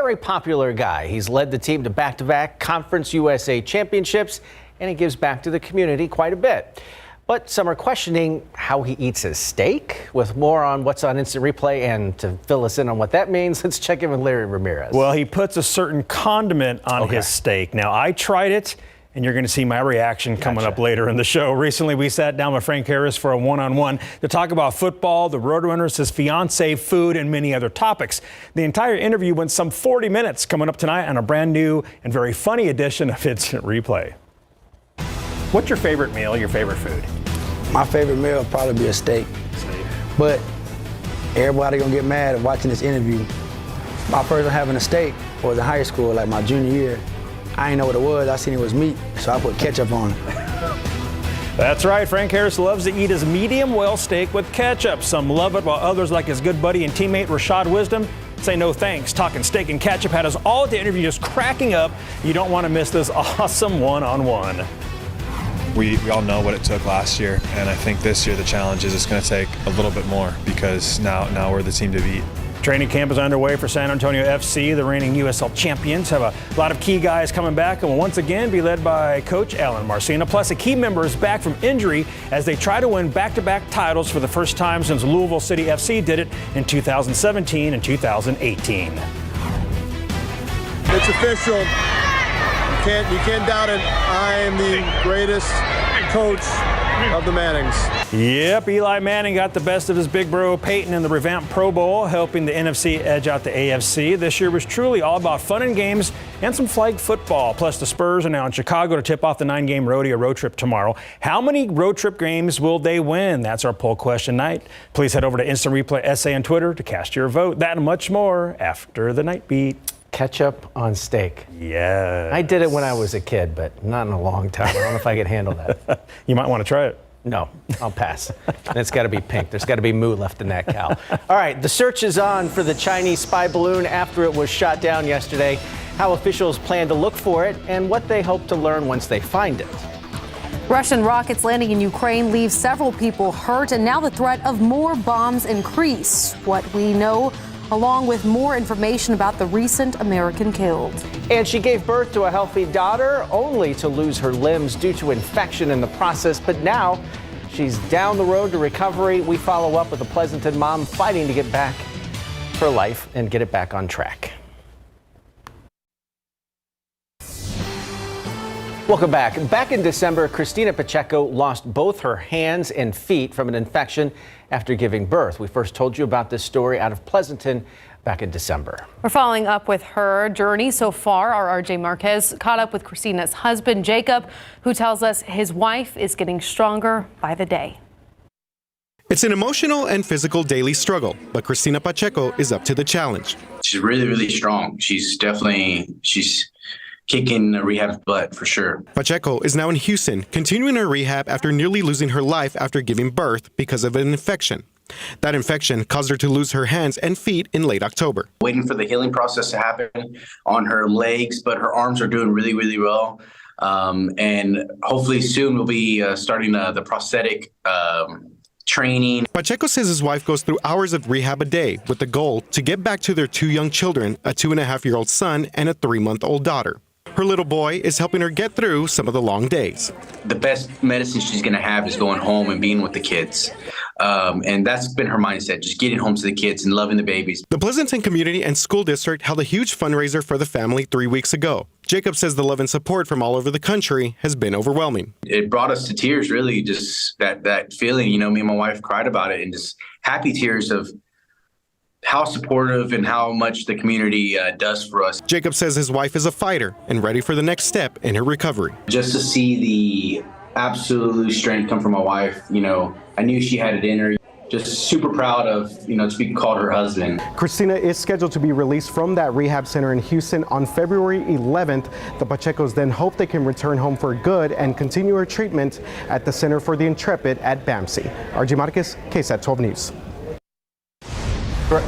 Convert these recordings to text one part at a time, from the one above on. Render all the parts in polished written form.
very popular guy. He's led the team to back-to-back Conference USA championships, and he gives back to the community quite a bit. But some are questioning how he eats his steak. With more on what's on Instant Replay and to fill us in on what that means, let's check in with Larry Ramirez. Well, he puts a certain condiment on his steak. Now, I tried it, and you're going to see my reaction coming up later in the show. Recently, we sat down with Frank Harris for a one-on-one to talk about football, the Roadrunners, his fiancée, food, and many other topics. The entire interview went some 40 minutes, coming up tonight on a brand new and very funny edition of Instant Replay. What's your favorite meal, your favorite food? My favorite meal would probably be a steak. But everybody gonna get mad at watching this interview. My first time having a steak was in high school, like my junior year. I didn't know what it was. I seen it was meat, so I put ketchup on it. That's right. Frank Harris loves to eat his medium well steak with ketchup. Some love it, while others, like his good buddy and teammate Rashad Wisdom, say no thanks. Talking steak and ketchup had us all at the interview just cracking up. You don't want to miss this awesome one-on-one. We all know what it took last year, and I think this year the challenge is it's going to take a little bit more because now we're the team to beat. Training camp is underway for San Antonio FC. The reigning USL champions have a lot of key guys coming back and will once again be led by Coach Alan Marcina. Plus, a key member is back from injury as they try to win back-to-back titles for the first time since Louisville City FC did it in 2017 and 2018. It's official. You can't doubt it. I am the greatest coach of the Mannings. Yep, Eli Manning got the best of his big bro Peyton in the revamped Pro Bowl, helping the NFC edge out the AFC. This year was truly all about fun and games and some flag football. Plus, the Spurs are now in Chicago to tip off the 9-game rodeo road trip tomorrow. How many road trip games will they win? That's our poll question night. Please head over to Instant Replay SA on Twitter to cast your vote. That and much more after the Nightbeat. Ketchup on steak. Yeah. I did it when I was a kid, but not in a long time. I don't know if I could handle that. You might want to try it. No, I'll pass. And it's got to be pink. There's got to be moo left in that cow. All right, the search is on for the Chinese spy balloon after it was shot down yesterday. How officials plan to look for it and what they hope to learn once they find it. Russian rockets landing in Ukraine leave several people hurt, and now the threat of more bombs increase. What we know, along with more information about the recent American killed. And she gave birth to a healthy daughter, only to lose her limbs due to infection in the process. But now she's down the road to recovery. We follow up with a Pleasanton mom fighting to get back her life and get it back on track. Welcome back. Back in December, Christina Pacheco lost both her hands and feet from an infection after giving birth. We first told you about this story out of Pleasanton back in December. We're following up with her journey so far. Our RJ Marquez caught up with Christina's husband, Jacob, who tells us his wife is getting stronger by the day. It's an emotional and physical daily struggle, but Christina Pacheco is up to the challenge. She's really, really strong. She's kicking rehab butt for sure. Pacheco is now in Houston, continuing her rehab after nearly losing her life after giving birth because of an infection. That infection caused her to lose her hands and feet in late October. Waiting for the healing process to happen on her legs, but her arms are doing really, really well. And hopefully soon we'll be starting the prosthetic training. Pacheco says his wife goes through hours of rehab a day with the goal to get back to their 2 young children, a 2.5-year-old son and a 3-month-old daughter. Her little boy is helping her get through some of the long days. The best medicine she's going to have is going home and being with the kids. And that's been her mindset, just getting home to the kids and loving the babies. The Pleasanton Community and School District held a huge fundraiser for the family 3 weeks ago. Jacob says the love and support from all over the country has been overwhelming. It brought us to tears, really, just that feeling. You know, me and my wife cried about it, and just happy tears of how supportive and how much the community does for us. Jacob says his wife is a fighter and ready for the next step in her recovery. Just to see the absolute strength come from my wife, you know, I knew she had it in her. Just super proud of, you know, to be called her husband. Christina is scheduled to be released from that rehab center in Houston on February 11th. The Pachecos then hope they can return home for good and continue her treatment at the Center for the Intrepid at BAMC. RJ Marquez, KSAT12 News.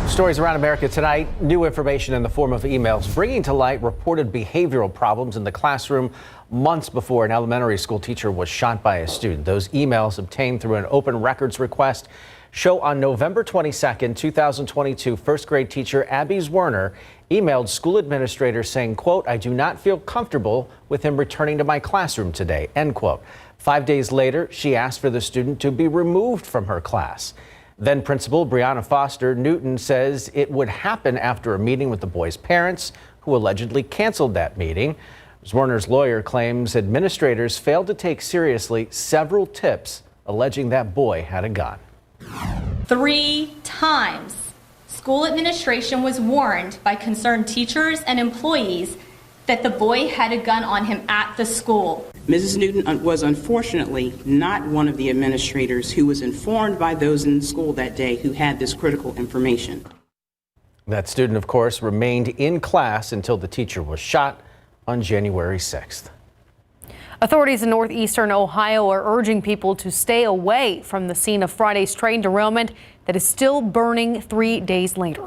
Stories around America tonight. New information in the form of emails bringing to light reported behavioral problems in the classroom months before an elementary school teacher was shot by a student. Those emails obtained through an open records request show on November 22nd, 2022, first grade teacher Abby Zwerner emailed school administrators saying, quote, "I do not feel comfortable with him returning to my classroom today," end quote. 5 days later, she asked for the student to be removed from her class. Then Principal Brianna Foster Newton says it would happen after a meeting with the boy's parents, who allegedly canceled that meeting. Zwerner's lawyer claims administrators failed to take seriously several tips alleging that boy had a gun. 3 times, school administration was warned by concerned teachers and employees that the boy had a gun on him at the school. Mrs. Newton was unfortunately not one of the administrators who was informed by those in school that day who had this critical information. That student, of course, remained in class until the teacher was shot on January 6th. Authorities in northeastern Ohio are urging people to stay away from the scene of Friday's train derailment that is still burning 3 days later.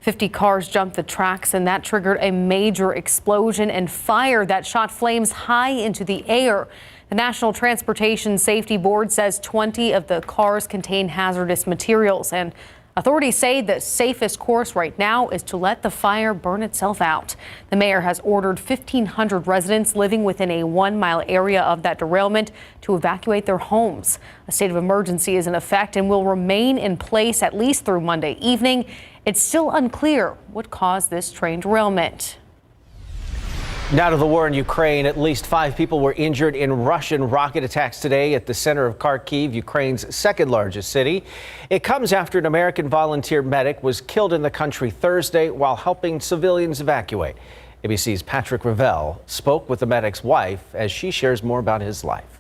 50 cars jumped the tracks, and that triggered a major explosion and fire that shot flames high into the air. The National Transportation Safety Board says 20 of the cars contain hazardous materials, and authorities say the safest course right now is to let the fire burn itself out. The mayor has ordered 1,500 residents living within a 1-mile area of that derailment to evacuate their homes. A state of emergency is in effect and will remain in place at least through Monday evening. It's still unclear what caused this train derailment. Now to the war in Ukraine. At least 5 people were injured in Russian rocket attacks today at the center of Kharkiv, Ukraine's second largest city. It comes after an American volunteer medic was killed in the country Thursday while helping civilians evacuate. ABC's Patrick Ravel spoke with the medic's wife as she shares more about his life.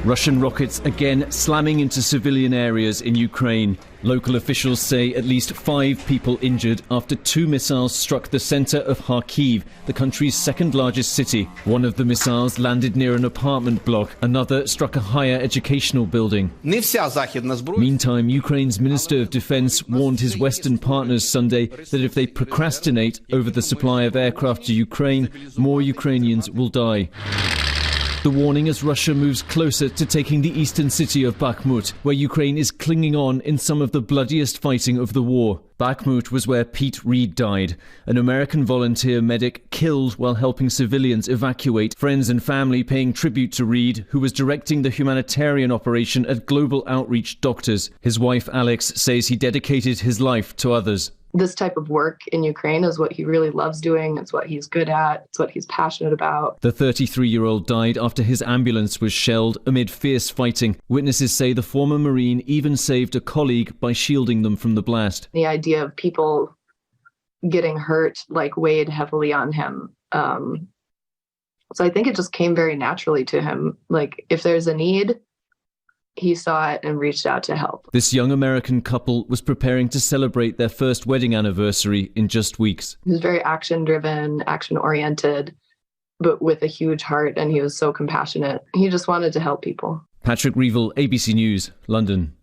Russian rockets again slamming into civilian areas in Ukraine. Local officials say at least 5 people injured after 2 missiles struck the center of Kharkiv, the country's second largest city. One of the missiles landed near an apartment block. Another struck a higher educational building. Meantime, Ukraine's Minister of Defense warned his Western partners Sunday that if they procrastinate over the supply of aircraft to Ukraine, more Ukrainians will die. The warning as Russia moves closer to taking the eastern city of Bakhmut, where Ukraine is clinging on in some of the bloodiest fighting of the war. Bakhmut was where Pete Reed died, an American volunteer medic killed while helping civilians evacuate. Friends and family paying tribute to Reed, who was directing the humanitarian operation at Global Outreach Doctors. His wife Alex says he dedicated his life to others. This type of work in Ukraine is what he really loves doing. It's what he's good at. It's what he's passionate about. The 33-year-old died after his ambulance was shelled amid fierce fighting. Witnesses say the former Marine even saved a colleague by shielding them from the blast. The idea of people getting hurt weighed heavily on him. So I think it just came very naturally to him. If there's a need, he saw it and reached out to help. This young American couple was preparing to celebrate their first wedding anniversary in just weeks. He was very action-driven, action-oriented, but with a huge heart, and he was so compassionate. He just wanted to help people. Patrick Revel, ABC News, London.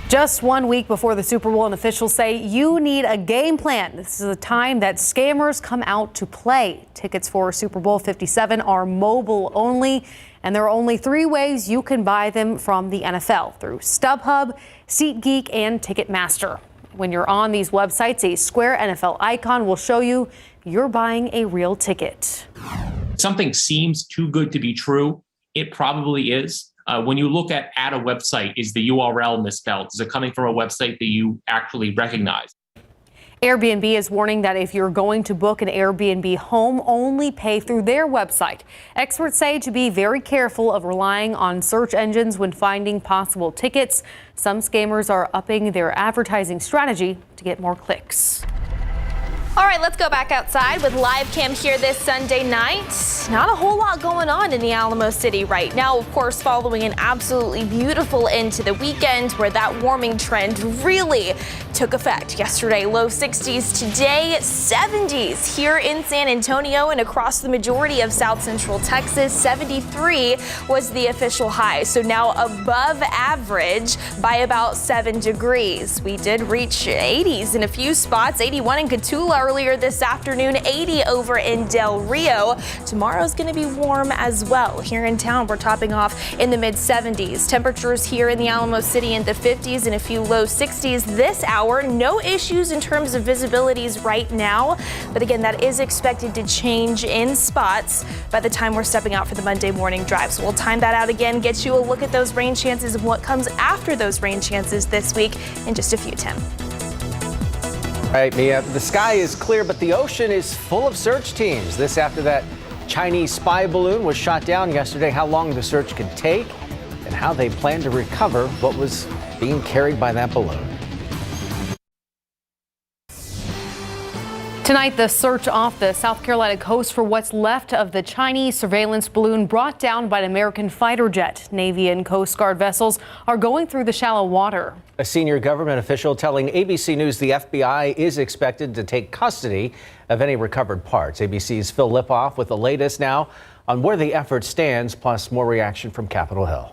Just 1 week before the Super Bowl, and officials say you need a game plan. This is a time that scammers come out to play. Tickets for Super Bowl 57 are mobile only, and there are only 3 ways you can buy them from the NFL: through StubHub, SeatGeek, and Ticketmaster. When you're on these websites, a square NFL icon will show you you're buying a real ticket. Something seems too good to be true. It probably is. When you look at a website, is the URL misspelled? Is it coming from a website that you actually recognize? Airbnb is warning that if you're going to book an Airbnb home, only pay through their website. Experts say to be very careful of relying on search engines when finding possible tickets. Some scammers are upping their advertising strategy to get more clicks. All right, let's go back outside with live cam here this Sunday night. Not a whole lot going on in the Alamo City right now, of course, following an absolutely beautiful end to the weekend where that warming trend really took effect yesterday. Low 60s today, 70s here in San Antonio and across the majority of South Central Texas. 73 was the official high, so now above average by about 7 degrees. We did reach 80s in a few spots, 81 in Cotulla earlier this afternoon, 80 over in Del Rio. Tomorrow's going to be warm as well. Here in town, we're topping off in the mid 70s. Temperatures here in the Alamo City in the 50s and a few low 60s this hour. No issues in terms of visibilities right now, but again, that is expected to change in spots by the time we're stepping out for the Monday morning drive. So we'll time that out again, get you a look at those rain chances and what comes after those rain chances this week in just a few, Tim. All right, Mia, the sky is clear, but the ocean is full of search teams. This after that Chinese spy balloon was shot down yesterday, how long the search could take, and how they plan to recover what was being carried by that balloon. Tonight, the search off the South Carolina coast for what's left of the Chinese surveillance balloon brought down by an American fighter jet. Navy and Coast Guard vessels are going through the shallow water. A senior government official telling ABC News the FBI is expected to take custody of any recovered parts. ABC's Phil Lipoff with the latest now on where the effort stands, plus more reaction from Capitol Hill.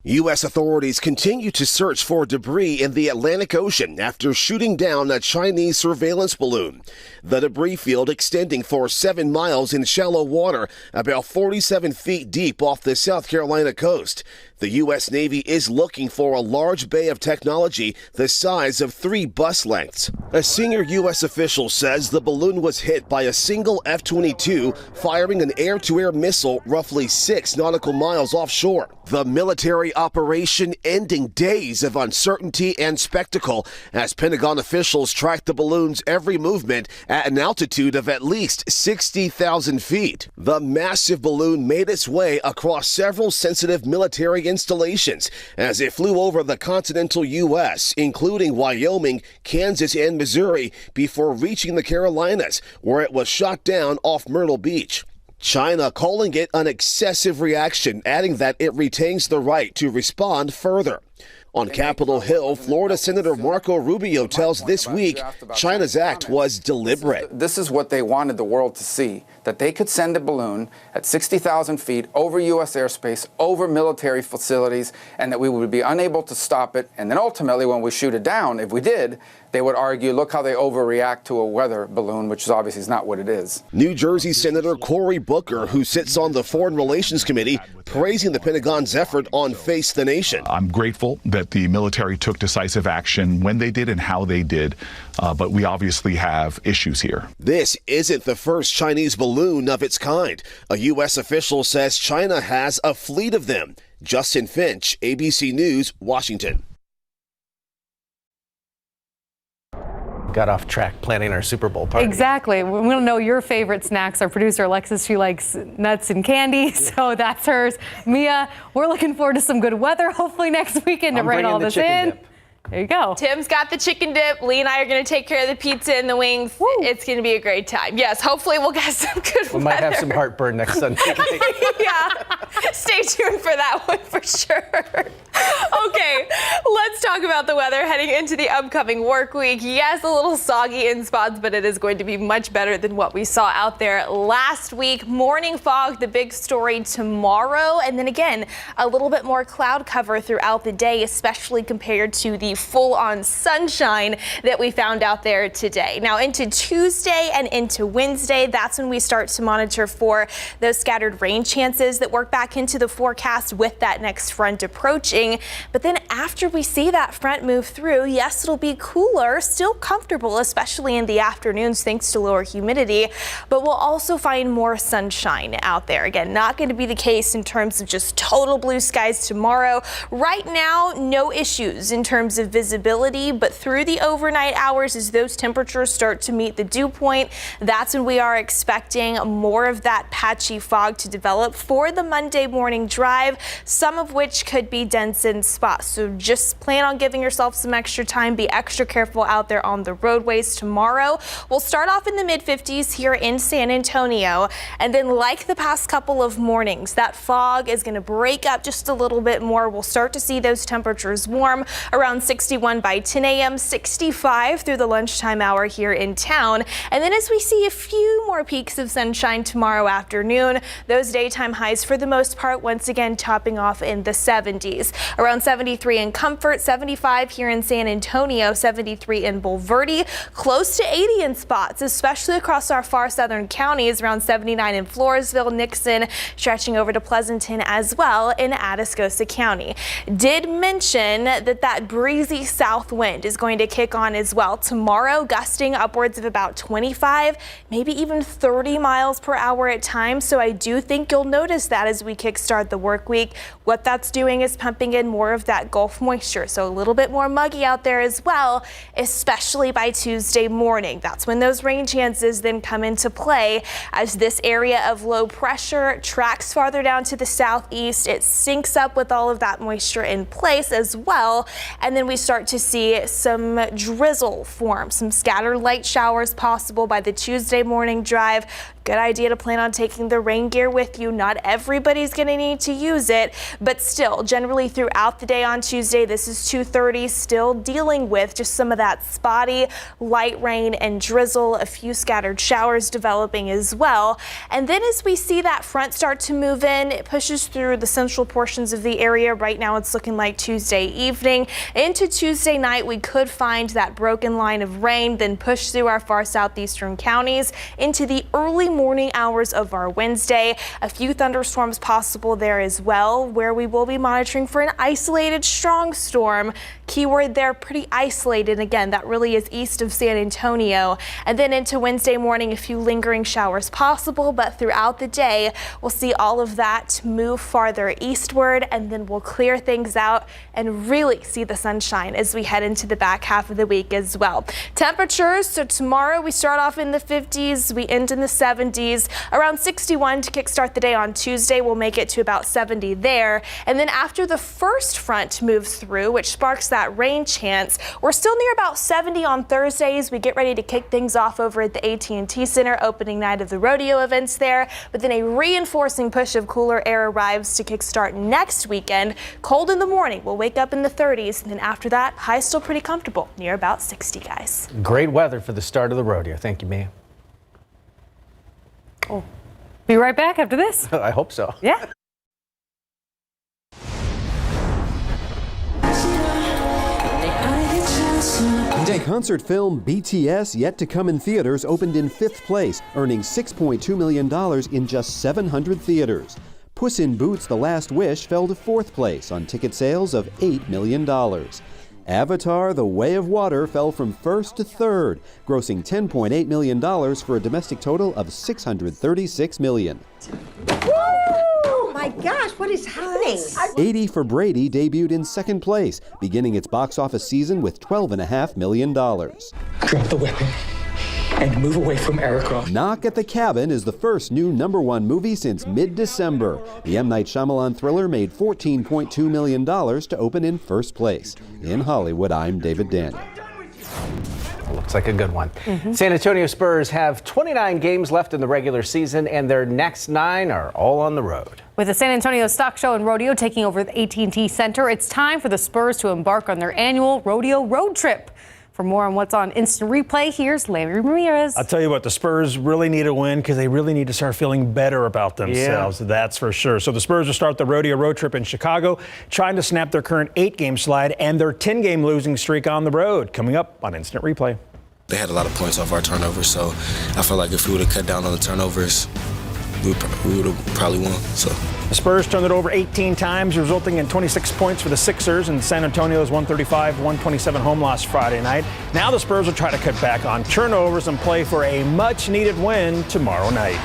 U.S. authorities continue to search for debris in the Atlantic Ocean after shooting down a Chinese surveillance balloon. The debris field extending for 7 miles in shallow water, about 47 feet deep off the South Carolina coast. The U.S. Navy is looking for a large bay of technology the size of 3 bus lengths. A senior U.S. official says the balloon was hit by a single F-22 firing an air-to-air missile roughly 6 nautical miles offshore. The military operation ending days of uncertainty and spectacle as Pentagon officials tracked the balloon's every movement at an altitude of at least 60,000 feet. The massive balloon made its way across several sensitive military installations as it flew over the continental U.S., including Wyoming, Kansas, and Missouri, before reaching the Carolinas, where it was shot down off Myrtle Beach. China calling it an excessive reaction, adding that it retains the right to respond further. On Capitol Hill, Florida Senator Marco Rubio tells This Week China's act was deliberate. This is what they wanted the world to see, that they could send a balloon at 60,000 feet over U.S. airspace, over military facilities, and that we would be unable to stop it. And then ultimately, when we shoot it down, if we did, they would argue, look how they overreact to a weather balloon, which is obviously not what it is. New Jersey Senator Cory Booker, who sits on the Foreign Relations Committee, praising the Pentagon's effort on Face the Nation. I'm grateful that the military took decisive action when they did and how they did, but we obviously have issues here. This isn't the first Chinese balloon of its kind. A U.S. official says China has a fleet of them. Justin Finch, ABC News, Washington. Got off track planning our Super Bowl party. Exactly. We want to know your favorite snacks. Our producer, Alexis, she likes nuts and candy, so that's hers. Mia, we're looking forward to some good weather, hopefully next weekend to rein all this in. Dip. There you go. Tim's got the chicken dip. Lee and I are going to take care of the pizza and the wings. Woo. It's going to be a great time. Yes, hopefully we'll get some good weather. We might have some heartburn next Sunday. Yeah, stay tuned for that one for sure. Okay, let's talk about the weather heading into the upcoming work week. Yes, a little soggy in spots, but it is going to be much better than what we saw out there last week. Morning fog, the big story tomorrow. And then again, a little bit more cloud cover throughout the day, especially compared to the full-on sunshine that we found out there today. Now into Tuesday and into Wednesday, that's when we start to monitor for those scattered rain chances that work back into the forecast with that next front approaching. But then after we see that front move through, yes, it'll be cooler, still comfortable, especially in the afternoons thanks to lower humidity, but we'll also find more sunshine out there. Again, not going to be the case in terms of just total blue skies tomorrow. Right now, no issues in terms of visibility, but through the overnight hours as those temperatures start to meet the dew point, that's when we are expecting more of that patchy fog to develop for the Monday morning drive, some of which could be dense in spots. So just plan on giving yourself some extra time, be extra careful out there on the roadways tomorrow. We'll start off in the mid-50s here in San Antonio, and then like the past couple of mornings, that fog is going to break up just a little bit more. We'll start to see those temperatures warm around 60 61 by 10 a.m., 65 through the lunchtime hour here in town. And then as we see a few more peaks of sunshine tomorrow afternoon, those daytime highs for the most part once again topping off in the 70s. Around 73 in Comfort, 75 here in San Antonio, 73 in Bulverde, close to 80 in spots, especially across our far southern counties, around 79 in Floresville, Nixon, stretching over to Pleasanton as well in Atascosa County. Did mention that breezy south wind is going to kick on as well tomorrow, gusting upwards of about 25, maybe even 30 miles per hour at times. So I do think you'll notice that as we kickstart the work week. What that's doing is pumping in more of that Gulf moisture. So a little bit more muggy out there as well, especially by Tuesday morning. That's when those rain chances then come into play as this area of low pressure tracks farther down to the southeast. It syncs up with all of that moisture in place as well. And then we start to see some drizzle form, some scattered light showers possible by the Tuesday morning drive. Good idea to plan on taking the rain gear with you. Not everybody's going to need to use it, but still, generally throughout the day on Tuesday, this is 2:30, still dealing with just some of that spotty light rain and drizzle, a few scattered showers developing as well. And then as we see that front start to move in, it pushes through the central portions of the area. Right now, it's looking like Tuesday evening. Into Tuesday night, we could find that broken line of rain, then push through our far southeastern counties into the early morning hours of our Wednesday. A few thunderstorms possible there as well, where we will be monitoring for an isolated strong storm. Keyword there, pretty isolated. Again, that really is east of San Antonio. And then into Wednesday morning, a few lingering showers possible, but throughout the day, we'll see all of that move farther eastward, and then we'll clear things out and really see the sunshine as we head into the back half of the week as well. Temperatures, so tomorrow we start off in the 50s, we end in the 70s. Around 61 to kickstart the day on Tuesday. We'll make it to about 70 there. And then after the first front moves through, which sparks that rain chance, we're still near about 70 on Thursdays. We get ready to kick things off over at the AT&T Center, opening night of the rodeo events there. But then a reinforcing push of cooler air arrives to kickstart next weekend. Cold in the morning. We'll wake up in the 30s. And then after that, highs still pretty comfortable, near about 60, guys. Great weather for the start of the rodeo. Thank you, Mia. Oh. Be right back after this. I hope so. Yeah. The concert film BTS, yet to come in theaters, opened in 5th place, earning $6.2 million in just 700 theaters. Puss in Boots: The Last Wish fell to 4th place on ticket sales of $8 million. Avatar: The Way of Water fell from 1st to 3rd, grossing $10.8 million for a domestic total of $636 million. Oh my gosh, what is happening? 80 for Brady debuted in 2nd place, beginning its box office season with $12.5 million. Drop the weapon and move away from Erica. Knock at the Cabin is the first new #1 movie since mid-December. The M. Night Shyamalan thriller made $14.2 million to open in 1st place. In Hollywood, I'm David Daniel. Looks like a good one. San Antonio Spurs have 29 games left in the regular season, and their next 9 are all on the road. With the San Antonio Stock Show and Rodeo taking over the AT&T Center, it's time for the Spurs to embark on their annual rodeo road trip. For more on what's on Instant Replay, here's Larry Ramirez. I'll tell you what, the Spurs really need a win because they really need to start feeling better about themselves. Yeah. That's for sure. So the Spurs will start the rodeo road trip in Chicago, trying to snap their current 8-game slide and their 10-game losing streak on the road. Coming up on Instant Replay. They had a lot of points off our turnovers, so I feel like if we would have cut down on the turnovers, we would have probably won. So the Spurs turned it over 18 times, resulting in 26 points for the Sixers, and San Antonio's 135-127 home loss Friday night. Now the Spurs will try to cut back on turnovers and play for a much-needed win tomorrow night.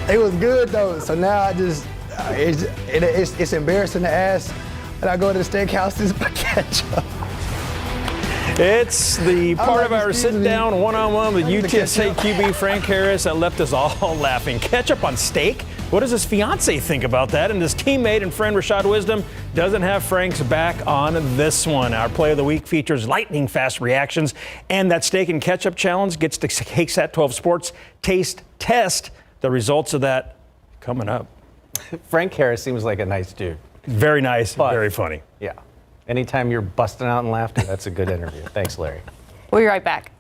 It was good, though, so now I just, it's embarrassing to ask when I go to the steakhouses for ketchup. It's the part of our sit-down one-on-one with UTSA QB Frank Harris that left us all laughing. Ketchup on steak? What does his fiance think about that? And his teammate and friend Rashad Wisdom doesn't have Frank's back on this one. Our play of the week features lightning-fast reactions, and that steak and ketchup challenge gets the KSAT12 Sports Taste Test. The results of that coming up. Frank Harris seems like a nice dude. Very nice, very funny. Yeah. Anytime you're busting out in laughter, that's a good interview. Thanks, Larry. We'll be right back.